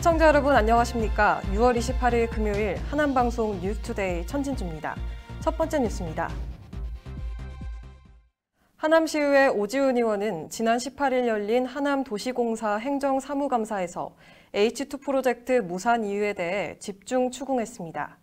시청자 여러분 안녕하십니까? 6월 28일 금요일 하남방송 뉴스투데이 천진주입니다. 첫 번째 뉴스입니다. 하남시의회 오지훈 의원은 지난 18일 열린 하남도시공사 행정사무감사에서 H2 프로젝트 무산 이유에 대해 집중 추궁했습니다.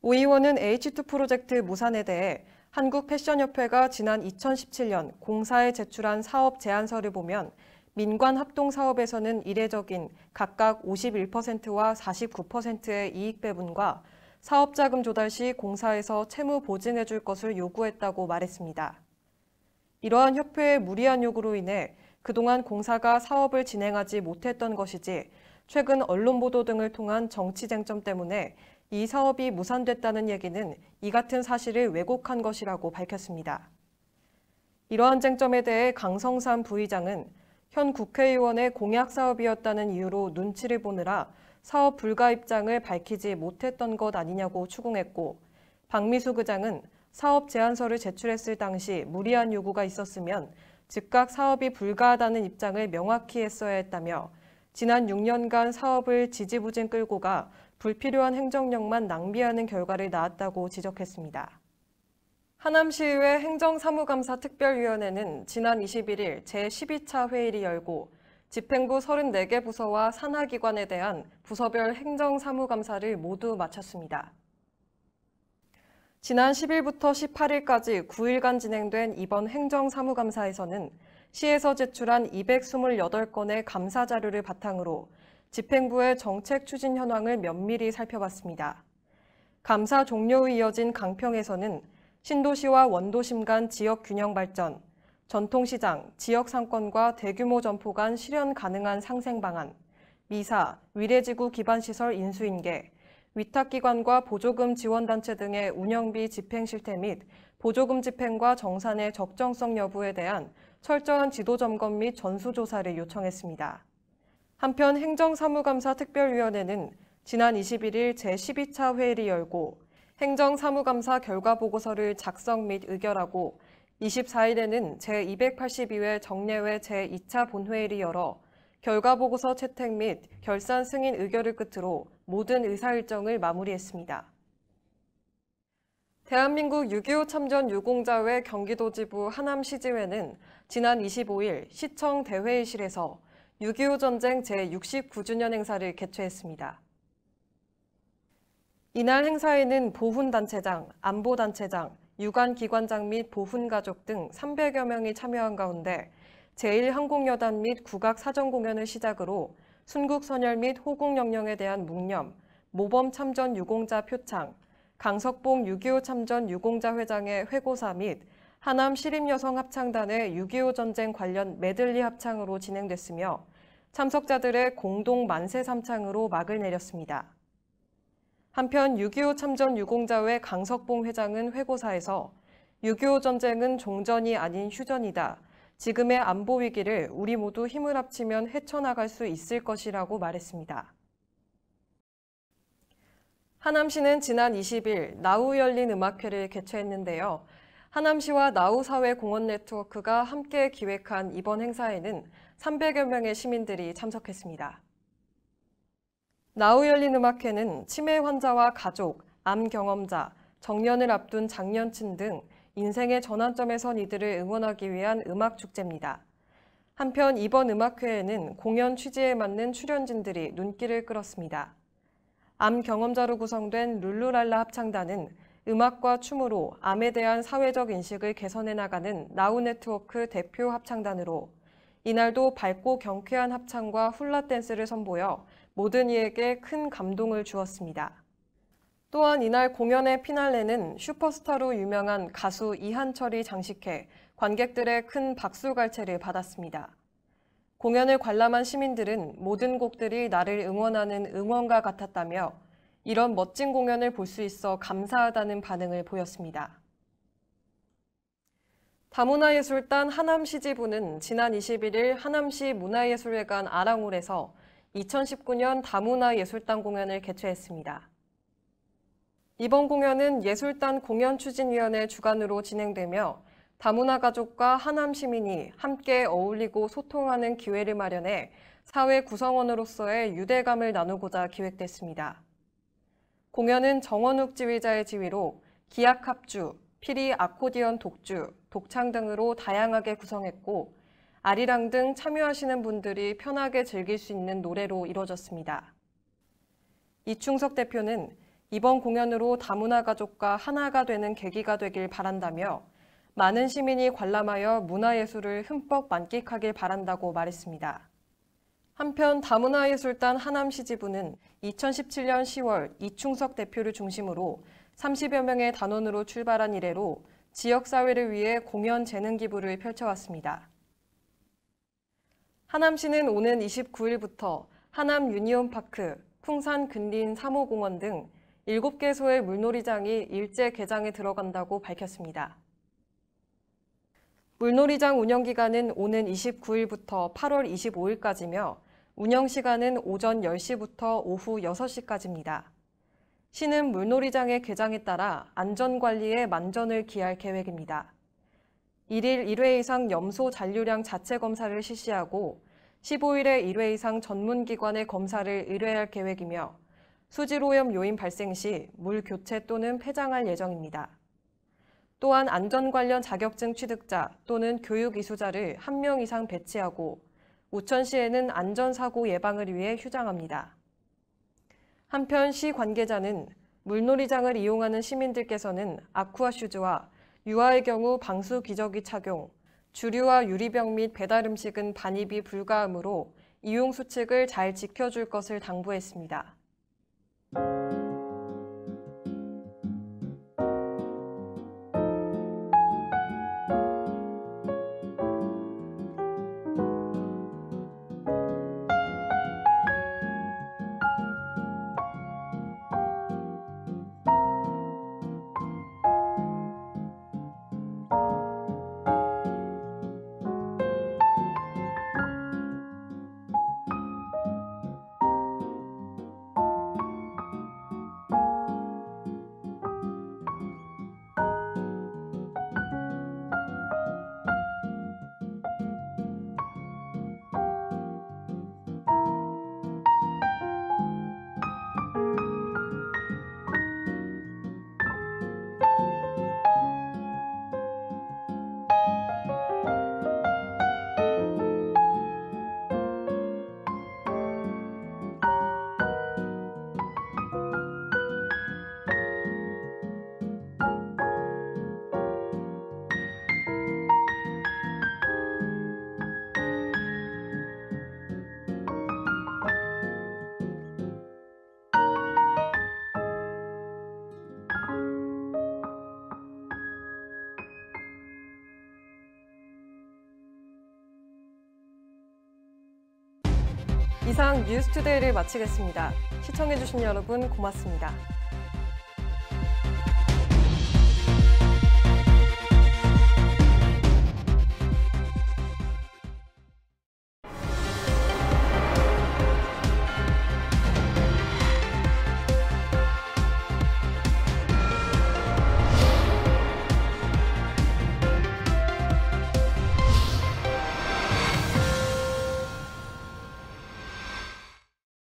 오 의원은 H2 프로젝트 무산에 대해 한국패션협회가 지난 2017년 공사에 제출한 사업 제안서를 보면 민관 합동사업에서는 이례적인 각각 51%와 49%의 이익 배분과 사업자금 조달 시 공사에서 채무 보증해 줄 것을 요구했다고 말했습니다. 이러한 협회의 무리한 요구로 인해 그동안 공사가 사업을 진행하지 못했던 것이지 최근 언론 보도 등을 통한 정치 쟁점 때문에 이 사업이 무산됐다는 얘기는 이 같은 사실을 왜곡한 것이라고 밝혔습니다. 이러한 쟁점에 대해 강성삼 부의장은 현 국회의원의 공약 사업이었다는 이유로 눈치를 보느라 사업 불가 입장을 밝히지 못했던 것 아니냐고 추궁했고, 박미숙 의장은 사업 제안서를 제출했을 당시 무리한 요구가 있었으면 즉각 사업이 불가하다는 입장을 명확히 했어야 했다며 지난 6년간 사업을 지지부진 끌고 가 불필요한 행정력만 낭비하는 결과를 낳았다고 지적했습니다. 하남시의회 행정사무감사 특별위원회는 지난 21일 제12차 회의를 열고 집행부 34개 부서와 산하기관에 대한 부서별 행정사무감사를 모두 마쳤습니다. 지난 10일부터 18일까지 9일간 진행된 이번 행정사무감사에서는 시에서 제출한 228건의 감사 자료를 바탕으로 집행부의 정책 추진 현황을 면밀히 살펴봤습니다. 감사 종료 후 이어진 강평에서는 신도시와 원도심 간 지역 균형 발전, 전통시장, 지역 상권과 대규모 점포 간 실현 가능한 상생 방안, 미사, 위례지구 기반시설 인수인계, 위탁기관과 보조금 지원단체 등의 운영비 집행 실태 및 보조금 집행과 정산의 적정성 여부에 대한 철저한 지도 점검 및 전수조사를 요청했습니다. 한편 행정사무감사 특별위원회는 지난 21일 제12차 회의를 열고 행정사무감사 결과보고서를 작성 및 의결하고 24일에는 제282회 정례회 제2차 본회의를 열어 결과보고서 채택 및 결산 승인 의결을 끝으로 모든 의사일정을 마무리했습니다. 대한민국 6.25 참전 유공자회 경기도지부 하남시지회는 지난 25일 시청 대회의실에서 6.25 전쟁 제69주년 행사를 개최했습니다. 이날 행사에는 보훈단체장, 안보단체장, 유관기관장 및 보훈가족 등 300여 명이 참여한 가운데 제1항공여단 및 국악사전공연을 시작으로 순국선열 및 호국영령에 대한 묵념, 모범 참전 유공자 표창, 강석봉 6.25 참전 유공자 회장의 회고사 및 하남 시립여성합창단의 6.25 전쟁 관련 메들리 합창으로 진행됐으며 참석자들의 공동 만세 삼창으로 막을 내렸습니다. 한편 6.25 참전 유공자회 강석봉 회장은 회고사에서 6.25 전쟁은 종전이 아닌 휴전이다. 지금의 안보 위기를 우리 모두 힘을 합치면 헤쳐나갈 수 있을 것이라고 말했습니다. 하남시는 지난 20일 나우 열린 음악회를 개최했는데요. 하남시와 나우사회공헌 네트워크가 함께 기획한 이번 행사에는 300여 명의 시민들이 참석했습니다. 나우 열린 음악회는 치매 환자와 가족, 암 경험자, 정년을 앞둔 장년층 등 인생의 전환점에 선 이들을 응원하기 위한 음악 축제입니다. 한편 이번 음악회에는 공연 취지에 맞는 출연진들이 눈길을 끌었습니다. 암 경험자로 구성된 룰루랄라 합창단은 음악과 춤으로 암에 대한 사회적 인식을 개선해 나가는 나우 네트워크 대표 합창단으로 이날도 밝고 경쾌한 합창과 훌라 댄스를 선보여 모든 이에게 큰 감동을 주었습니다. 또한 이날 공연의 피날레는 슈퍼스타로 유명한 가수 이한철이 장식해 관객들의 큰 박수갈채를 받았습니다. 공연을 관람한 시민들은 모든 곡들이 나를 응원하는 응원가 같았다며 이런 멋진 공연을 볼 수 있어 감사하다는 반응을 보였습니다. 다문화예술단 하남시지부는 지난 21일 하남시 문화예술회관 아랑홀에서 2019년 다문화예술단 공연을 개최했습니다. 이번 공연은 예술단 공연추진위원회 주관으로 진행되며 다문화 가족과 하남 시민이 함께 어울리고 소통하는 기회를 마련해 사회 구성원으로서의 유대감을 나누고자 기획됐습니다. 공연은 정원욱 지휘자의 지휘로 기악 합주, 피리 아코디언 독주, 독창 등으로 다양하게 구성했고 아리랑 등 참여하시는 분들이 편하게 즐길 수 있는 노래로 이뤄졌습니다. 이충석 대표는 이번 공연으로 다문화 가족과 하나가 되는 계기가 되길 바란다며 많은 시민이 관람하여 문화예술을 흠뻑 만끽하길 바란다고 말했습니다. 한편 다문화예술단 하남시지부는 2017년 10월 이충석 대표를 중심으로 30여 명의 단원으로 출발한 이래로 지역사회를 위해 공연 재능 기부를 펼쳐왔습니다. 하남시는 오는 29일부터 하남 유니온파크, 풍산 근린 3호공원 등 7개소의 물놀이장이 일제 개장에 들어간다고 밝혔습니다. 물놀이장 운영기간은 오는 29일부터 8월 25일까지며 운영시간은 오전 10시부터 오후 6시까지입니다. 시는 물놀이장의 개장에 따라 안전관리에 만전을 기할 계획입니다. 1일 1회 이상 염소 잔류량 자체 검사를 실시하고 15일에 1회 이상 전문기관의 검사를 의뢰할 계획이며 수질오염 요인 발생 시 물 교체 또는 폐장할 예정입니다. 또한 안전 관련 자격증 취득자 또는 교육 이수자를 1명 이상 배치하고 우천시에는 안전사고 예방을 위해 휴장합니다. 한편 시 관계자는 물놀이장을 이용하는 시민들께서는 아쿠아슈즈와 유아의 경우 방수 기저귀 착용, 주류와 유리병 및 배달 음식은 반입이 불가하므로 이용 수칙을 잘 지켜줄 것을 당부했습니다. 이상 뉴스투데이를 마치겠습니다. 시청해주신 여러분 고맙습니다.